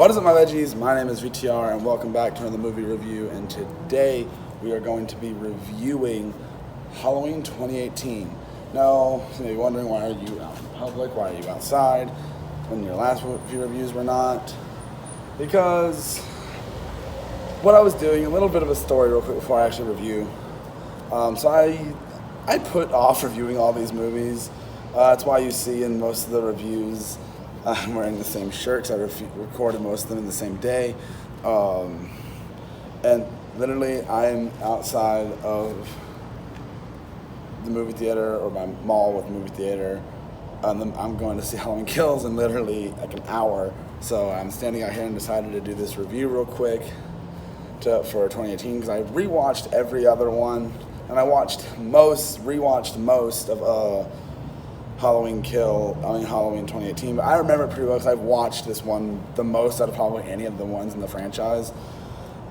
What is up, my veggies? My name is VTR and welcome back to another movie review, and today we are going to be reviewing Halloween 2018. Now, you may be wondering, why are you out in public? Why are you outside when your last few reviews were not? Because what I was doing, a little bit of a story real quick before I actually review. So I put off reviewing all these movies. That's why you see in most of the reviews I'm wearing the same shirts. I recorded most of them in the same day. And literally, I'm outside of the movie theater, or my mall with movie theater. I'm going to see Halloween Kills in literally like an hour. So I'm standing out here and decided to do this review real quick for 2018, because I rewatched every other one, and I rewatched most of Halloween 2018, but I remember it pretty well because I've watched this one the most out of probably any of the ones in the franchise.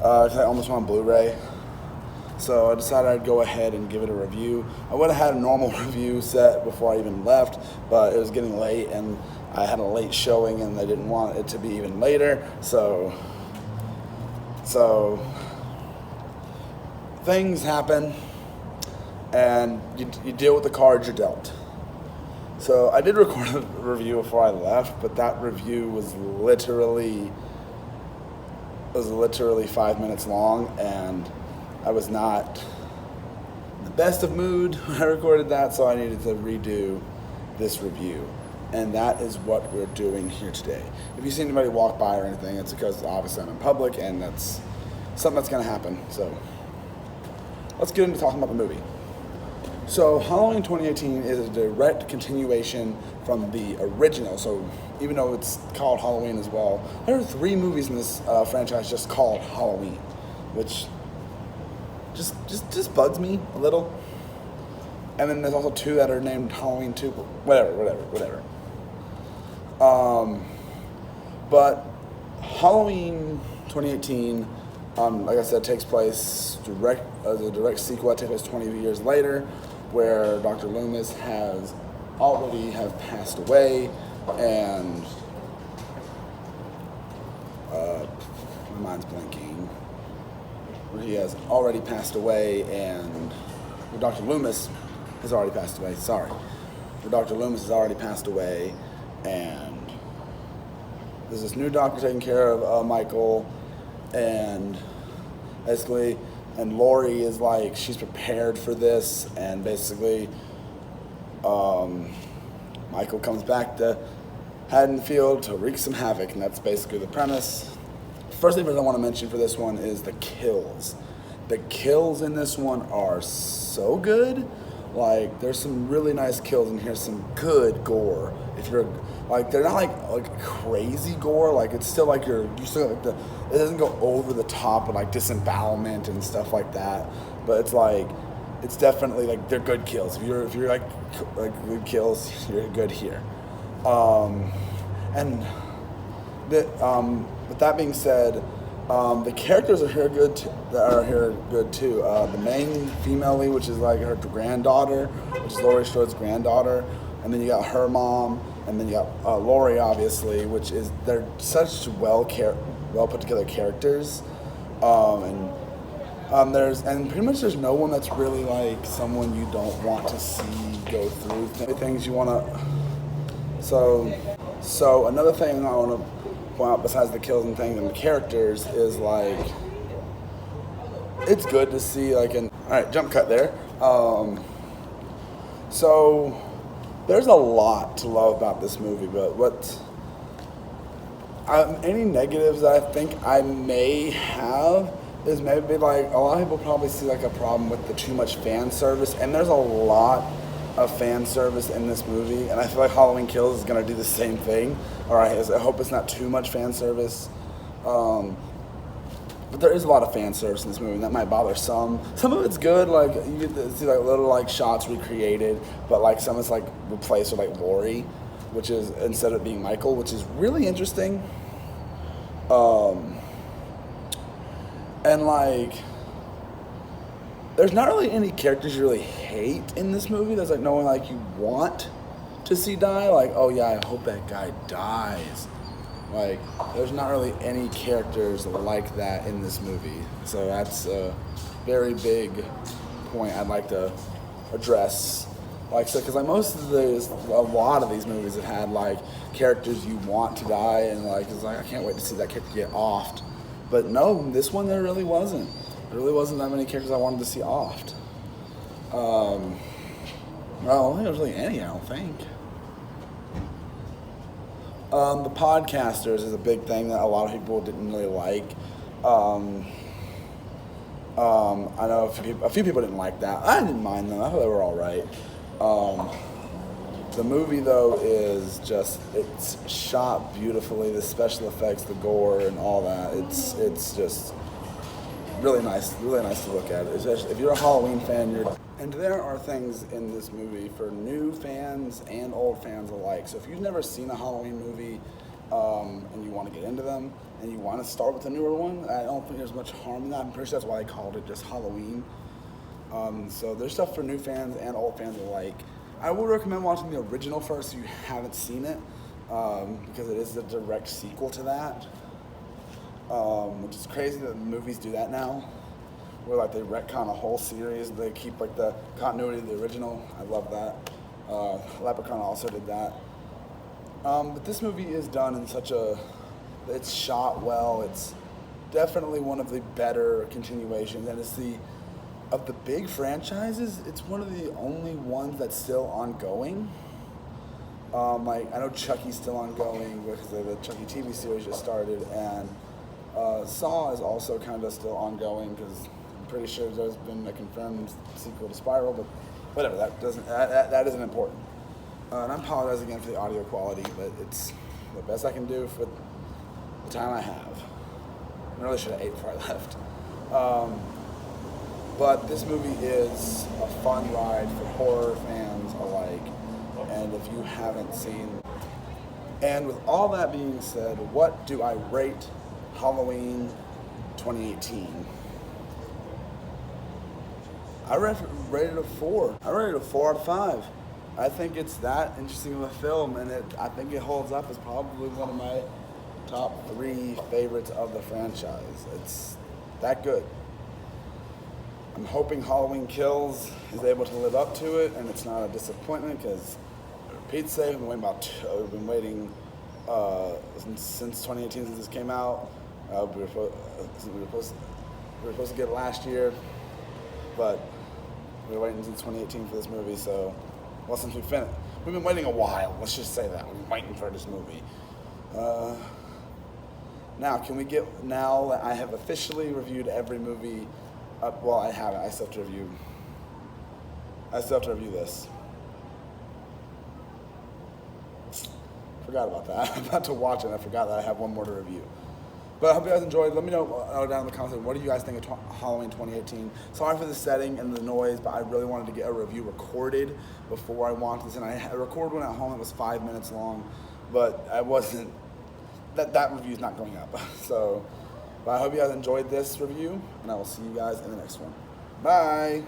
I almost went on Blu-ray, so I decided I'd go ahead and give it a review. I would have had a normal review set before I even left, but it was getting late, and I had a late showing, and I didn't want it to be even later, so things happen, and you deal with the cards you're dealt. So I did record a review before I left, but that review was literally 5 minutes long, and I was not in the best of mood when I recorded that, so I needed to redo this review. And that is what we're doing here today. If you see anybody walk by or anything, it's because obviously I'm in public, and that's something that's going to happen. So let's get into talking about the movie. So Halloween 2018 is a direct continuation from the original. So even though it's called Halloween as well, there are 3 movies in this franchise just called Halloween, which just bugs me a little. And then there's also 2 that are named Halloween 2, but whatever. But Halloween 2018, like I said, takes place as a direct sequel that takes place 20 years later, where Dr. Loomis has already passed away, and my mind's blanking. Where he has already passed away, and Dr. Loomis has already passed away. Dr. Loomis has already passed away, and there's this new doctor taking care of Michael, and basically, and Laurie is like, she's prepared for this, and basically, Michael comes back to Haddonfield to wreak some havoc, and that's basically the premise. First thing I want to mention for this one is the kills. The kills in this one are so good. Like, there's some really nice kills in here, some good gore. If you're like, they're not like crazy gore. Like, it's still like you still like it doesn't go over the top with like disembowelment and stuff like that. But it's like, it's definitely like, they're good kills. If you're like good kills, you're good here. And with that being said, the characters are here good too. The main female lead, which is like her granddaughter, which is Laurie Strode's granddaughter, and then you got her mom, and then you got Laurie, obviously, which is, they're such well put together characters, and pretty much there's no one that's really like someone you don't want to see go through things you want to. So another thing I want to point out, besides the kills and things and the characters, is like, it's good to see like all right, jump cut there. So there's a lot to love about this movie, but any negatives that I think I may have is maybe like, a lot of people probably see like a problem with the too much fan service, and there's a lot of fan service in this movie, and I feel like Halloween Kills is going to do the same thing. I hope it's not too much fan service, but there is a lot of fan service in this movie, and that might bother some. Some of it's good, like you get to see like little like shots recreated, but like some is like replaced with like Laurie, which is, instead of being Michael, which is really interesting. And like, there's not really any characters you really hate in this movie. There's like no one like you want to see die. Like, oh yeah, I hope that guy dies. Like, there's not really any characters like that in this movie. So that's a very big point I'd like to address. Like, so, because like a lot of these movies have had like characters you want to die, and like it's like I can't wait to see that character get offed. But no, this one there really wasn't. There really wasn't that many characters I wanted to see offed. Well, I don't think there was really any. I don't think. The podcasters is a big thing that a lot of people didn't really like. I know a few people didn't like that. I didn't mind them. I thought they were all right. The movie, though, it's shot beautifully. The special effects, the gore, and all that. It's just really nice to look at. If you're a Halloween fan, and there are things in this movie for new fans and old fans alike. So if you've never seen a Halloween movie and you want to get into them and you want to start with a newer one, I don't think there's much harm in that. I'm pretty sure that's why they called it just Halloween. So there's stuff for new fans and old fans alike. I would recommend watching the original first if you haven't seen it, because it is a direct sequel to that, which is crazy that movies do that now, where like they retcon a whole series. They keep like the continuity of the original. I love that. Leprechaun also did that. But this movie is done in it's shot well. It's definitely one of the better continuations, and of the big franchises, it's one of the only ones that's still ongoing. Like, I know Chucky's still ongoing because the Chucky TV series just started, and Saw is also kind of still ongoing because I'm pretty sure there's been a confirmed sequel to Spiral, but whatever, that isn't important. And I apologize again for the audio quality, but it's the best I can do for the time I have. I really should have ate before I left. But this movie is a fun ride for horror fans alike, and if you haven't seen. And with all that being said, what do I rate Halloween 2018? I rated a 4. I rated a 4 out of 5. I think it's that interesting of a film, and I think it holds up as probably one of my top 3 favorites of the franchise. It's that good. I'm hoping Halloween Kills is able to live up to it, and it's not a disappointment, because for Pete's sake, we've been waiting since 2018, since this came out. We were supposed to get it last year, but we were waiting since 2018 for this movie, so since we've been waiting a while, let's just say that. We've been waiting for this movie. Now that I have officially reviewed every movie. Well, I haven't. I still have to review this. Forgot about that. I'm about to watch it, and I forgot that I have one more to review. But I hope you guys enjoyed. Let me know down in the comments, what do you guys think of Halloween 2018? Sorry for the setting and the noise, but I really wanted to get a review recorded before I watched this. And I recorded one at home that was 5 minutes long, but I wasn't. That review's not going up. So. But I hope you guys enjoyed this review, and I will see you guys in the next one. Bye!